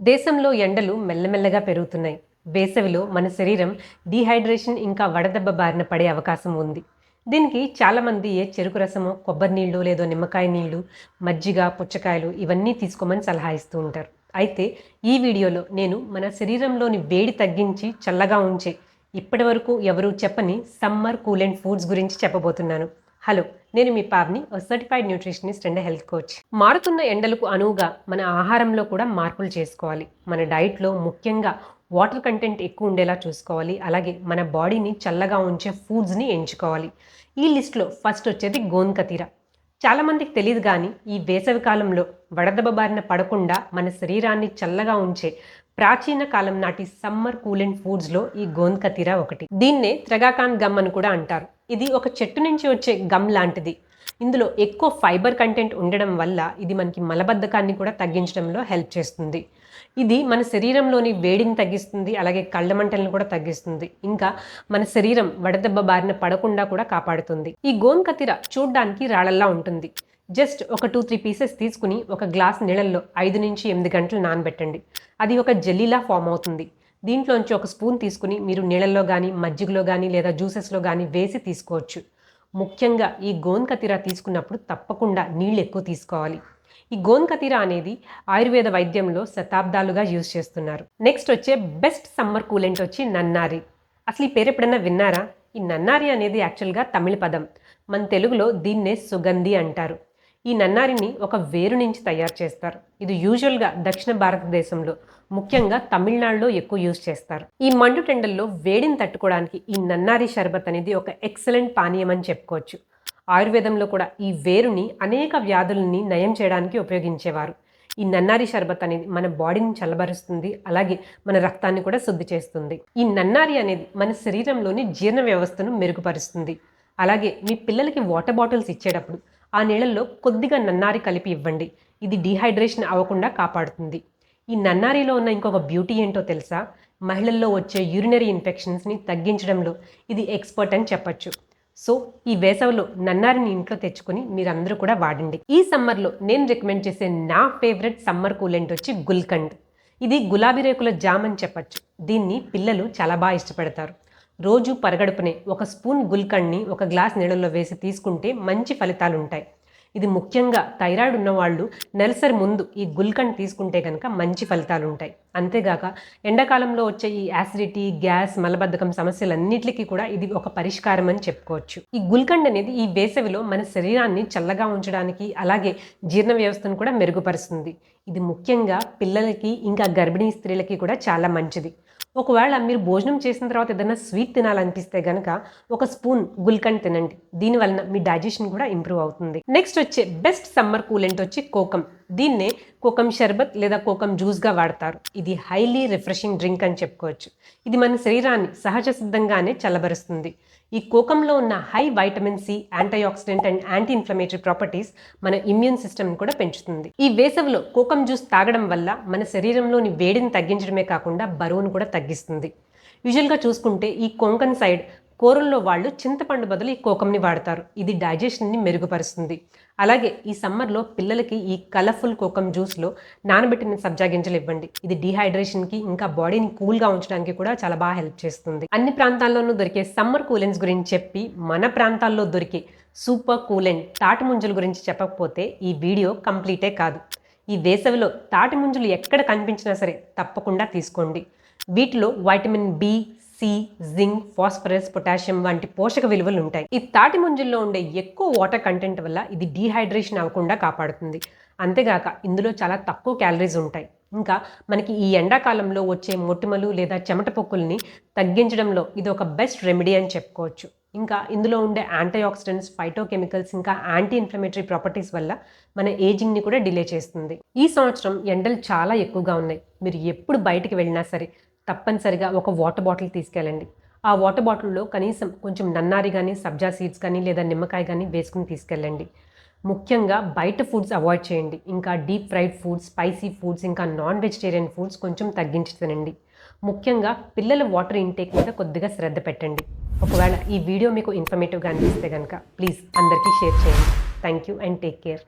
దేశంలో ఎండలు మెల్లమెల్లగా పెరుగుతున్నాయి. వేసవిలో మన శరీరం డీహైడ్రేషన్ ఇంకా వడదెబ్బ బారిన పడే అవకాశం ఉంది. దీనికి చాలామంది చెరుకు రసమో, కొబ్బరి నీళ్ళు లేదో నిమ్మకాయ నీళ్ళు, మజ్జిగ, పుచ్చకాయలు ఇవన్నీ తీసుకోమని సలహా ఇస్తూ ఉంటారు. అయితే ఈ వీడియోలో నేను మన శరీరంలోని వేడి తగ్గించి చల్లగా ఉంచే ఇప్పటివరకు ఎవరూ చెప్పని సమ్మర్ కూలెంట్ ఫుడ్స్ గురించి చెప్పబోతున్నాను. హలో, నేను మీ Pavni, certified nutritionist and health coach. మారుతున్న ఎండలకు అనువుగా మన ఆహారంలో కూడా మార్పులు చేసుకోవాలి. మన డైట్లో ముఖ్యంగా వాటర్ కంటెంట్ ఎక్కువ ఉండేలా చూసుకోవాలి. అలాగే మన బాడీని చల్లగా ఉంచే ఫుడ్స్ని ఎంచుకోవాలి. ఈ లిస్ట్లో ఫస్ట్ వచ్చేది గోంకతీర. చాలామందికి తెలియదు కానీ ఈ వేసవి కాలంలో వడదెబ్బ బారిన పడకుండా మన శరీరాన్ని చల్లగా ఉంచే ప్రాచీన కాలం నాటి సమ్మర్ కూలెంట్ ఫుడ్స్లో ఈ గోంకతీర ఒకటి. దీన్నే త్రగాకాన్ గమ్ అని కూడా అంటారు. ఇది ఒక చెట్టు నుంచి వచ్చే గమ్ లాంటిది. ఇందులో ఎక్కువ ఫైబర్ కంటెంట్ ఉండడం వల్ల ఇది మనకి మలబద్ధకాన్ని కూడా తగ్గించడంలో హెల్ప్ చేస్తుంది. ఇది మన శరీరంలోని వేడిని తగ్గిస్తుంది, అలాగే కళ్ళ మంటలను కూడా తగ్గిస్తుంది. ఇంకా మన శరీరం వడదెబ్బ బారిన పడకుండా కూడా కాపాడుతుంది. ఈ గోంకతీర చూడ్డానికి రాళ్ళల్లా ఉంటుంది. జస్ట్ ఒక 2-3 పీసెస్ తీసుకుని ఒక గ్లాస్ నీళ్ళల్లో 5 నుంచి 8 గంటలు నానబెట్టండి. అది ఒక జెల్లీలా ఫామ్ అవుతుంది. దీంట్లోంచి ఒక స్పూన్ తీసుకుని మీరు నీళ్ళల్లో కానీ, మజ్జిగలో కానీ లేదా జ్యూసెస్లో కానీ వేసి తీసుకోవచ్చు. ముఖ్యంగా ఈ గోంకతీర తీసుకున్నప్పుడు తప్పకుండా నీళ్ళు ఎక్కువ తీసుకోవాలి. ఈ గోంకతీర అనేది ఆయుర్వేద వైద్యంలో శతాబ్దాలుగా యూజ్ చేస్తున్నారు. నెక్స్ట్ వచ్చే బెస్ట్ సమ్మర్ కూలెంట్ వచ్చి నన్నారి. అసలు ఈ పేరు ఎప్పుడైనా విన్నారా? ఈ నన్నారి అనేది యాక్చువల్గా తమిళ పదం. మన తెలుగులో దీన్నే సుగంధి అంటారు. ఈ నన్నారిని ఒక వేరు నుంచి తయారు చేస్తారు. ఇది యూజువల్గా దక్షిణ భారతదేశంలో, ముఖ్యంగా తమిళనాడులో ఎక్కువ యూజ్ చేస్తారు. ఈ మండుటెండల్లో వేడిని తట్టుకోవడానికి ఈ నన్నారి షర్బత్ అనేది ఒక ఎక్సలెంట్ పానీయం అని చెప్పుకోవచ్చు. ఆయుర్వేదంలో కూడా ఈ వేరుని అనేక వ్యాధులని నయం చేయడానికి ఉపయోగించేవారు. ఈ నన్నారి షర్బత్ అనేది మన బాడీని చల్లబరుస్తుంది, అలాగే మన రక్తాన్ని కూడా శుద్ధి చేస్తుంది. ఈ నన్నారి అనేది మన శరీరంలోని జీర్ణ వ్యవస్థను మెరుగుపరుస్తుంది. అలాగే మీ పిల్లలకి వాటర్ బాటిల్స్ ఇచ్చేటప్పుడు ఆ నీళ్ళల్లో కొద్దిగా నన్నారి కలిపి ఇవ్వండి. ఇది డీహైడ్రేషన్ అవ్వకుండా కాపాడుతుంది. ఈ నన్నారిలో ఉన్న ఇంకొక బ్యూటీ ఏంటో తెలుసా? మహిళల్లో వచ్చే యూరినరీ ఇన్ఫెక్షన్స్ని తగ్గించడంలో ఇది ఎక్స్పర్ట్ అని చెప్పచ్చు. సో ఈ వేసవిలో నన్నారిని ఇంట్లో తెచ్చుకొని మీరందరూ కూడా వాడండి. ఈ సమ్మర్లో నేను రికమెండ్ చేసే నా ఫేవరెట్ సమ్మర్ కూలెంట్ వచ్చి గుల్కండ్. ఇది గులాబీ రేకుల జామ్ అని చెప్పచ్చు. దీన్ని పిల్లలు చాలా బాగా ఇష్టపడతారు. రోజు పరగడుపునే ఒక స్పూన్ గుల్కండ్ని ఒక గ్లాస్ నీళ్ళల్లో వేసి తీసుకుంటే మంచి ఫలితాలు ఉంటాయి. ఇది ముఖ్యంగా థైరాయిడ్ ఉన్నవాళ్ళు నెలసరి ముందు ఈ గుల్కండ్ తీసుకుంటే కనుక మంచి ఫలితాలు ఉంటాయి. అంతేగాక ఎండాకాలంలో వచ్చే ఈ యాసిడిటీ, గ్యాస్, మలబద్ధకం సమస్యలన్నిటికీ కూడా ఇది ఒక పరిష్కారం అని చెప్పుకోవచ్చు. ఈ గుల్కండ్ అనేది ఈ వేసవిలో మన శరీరాన్ని చల్లగా ఉంచడానికి, అలాగే జీర్ణ వ్యవస్థను కూడా మెరుగుపరుస్తుంది. ఇది ముఖ్యంగా పిల్లలకి ఇంకా గర్భిణీ స్త్రీలకి కూడా చాలా మంచిది. ఒకవేళ మీరు భోజనం చేసిన తర్వాత ఏదైనా స్వీట్ తినాలనిపిస్తే కనుక ఒక స్పూన్ గుల్కండ్ తినండి. దీనివలన మీ డైజెషన్ కూడా ఇంప్రూవ్ అవుతుంది. నెక్స్ట్ వచ్చే బెస్ట్ సమ్మర్ కూలెంట్ వచ్చి కోకం. దీన్నే కోకం షర్బత్ లేదా కోకం జ్యూస్గా వాడతారు. ఇది హైలీ రిఫ్రెషింగ్ డ్రింక్ అని చెప్పుకోవచ్చు. ఇది మన శరీరాన్ని సహజ సిద్ధంగానే చల్లబరుస్తుంది. ఈ కోకంలో ఉన్న high vitamin C, antioxidant and anti inflammatory properties మన ఇమ్యూన్ సిస్టమ్ని కూడా పెంచుతుంది. ఈ వేసవిలో కోకం జ్యూస్ తాగడం వల్ల మన శరీరంలోని వేడిని తగ్గించడమే కాకుండా బరువును కూడా తగ్గిస్తుంది. యూజువల్గా చూసుకుంటే ఈ కొంకన్ సైడ్ కూరల్లో వాళ్ళు చింతపండు బదులు ఈ కోకంని వాడతారు. ఇది డైజెషన్ని మెరుగుపరుస్తుంది. అలాగే ఈ సమ్మర్లో పిల్లలకి ఈ కలర్ఫుల్ కోకం జ్యూస్లో నానబెట్టిన సబ్జా గింజలు ఇవ్వండి. ఇది డీహైడ్రేషన్కి ఇంకా బాడీని కూల్గా ఉంచడానికి కూడా చాలా బాగా హెల్ప్ చేస్తుంది. అన్ని ప్రాంతాల్లోనూ దొరికే సమ్మర్ కూలెంట్స్ గురించి చెప్పి మన ప్రాంతాల్లో దొరికే సూపర్ కూలెంట్ తాటి ముంజల గురించి చెప్పకపోతే ఈ వీడియో కంప్లీటే కాదు. ఈ వేసవిలో తాటి ముంజలు ఎక్కడ కనిపించినా సరే తప్పకుండా తీసుకోండి. వీటిలో vitamin B, C, zinc, phosphorus, potassium వంటి పోషక విలువలు ఉంటాయి. ఈ తాటి ముంజల్లో ఉండే ఎక్కువ వాటర్ కంటెంట్ వల్ల ఇది డీహైడ్రేషన్ అవ్వకుండా కాపాడుతుంది. అంతేగాక ఇందులో చాలా తక్కువ క్యాలరీస్ ఉంటాయి. ఇంకా మనకి ఈ ఎండాకాలంలో వచ్చే మొటిమలు లేదా చెమట పొక్కుల్ని తగ్గించడంలో ఇది ఒక బెస్ట్ రెమెడీ అని చెప్పుకోవచ్చు. ఇంకా ఇందులో ఉండే యాంటీ ఆక్సిడెంట్స్, ఫైటోకెమికల్స్, ఇంకా యాంటీ ఇన్ఫ్లమేటరీ ప్రాపర్టీస్ వల్ల మన ఏజింగ్ని కూడా డిలే చేస్తుంది. ఈ సంవత్సరం ఎండలు చాలా ఎక్కువగా ఉన్నాయి. మీరు ఎప్పుడు బయటికి వెళ్ళినా సరే తప్పనిసరిగా ఒక వాటర్ బాటిల్ తీసుకెళ్ళండి. ఆ వాటర్ బాటిల్లో కనీసం కొంచెం నన్నారి కానీ, సబ్జా సీడ్స్ కానీ లేదా నిమ్మకాయ కానీ వేసుకుని తీసుకెళ్ళండి. ముఖ్యంగా బయట ఫుడ్స్ అవాయిడ్ చేయండి. ఇంకా deep fried foods, spicy foods, ఇంకా నాన్ వెజిటేరియన్ ఫుడ్స్ కొంచెం తగ్గించి తినండి. ముఖ్యంగా పిల్లల వాటర్ ఇంటేక్ మీద కొద్దిగా శ్రద్ధ పెట్టండి. ఒకవేళ ఈ వీడియో మీకు ఇన్ఫర్మేటివ్గా అనిపిస్తే కనుక ప్లీజ్ అందరికీ షేర్ చేయండి. Thank you and take care.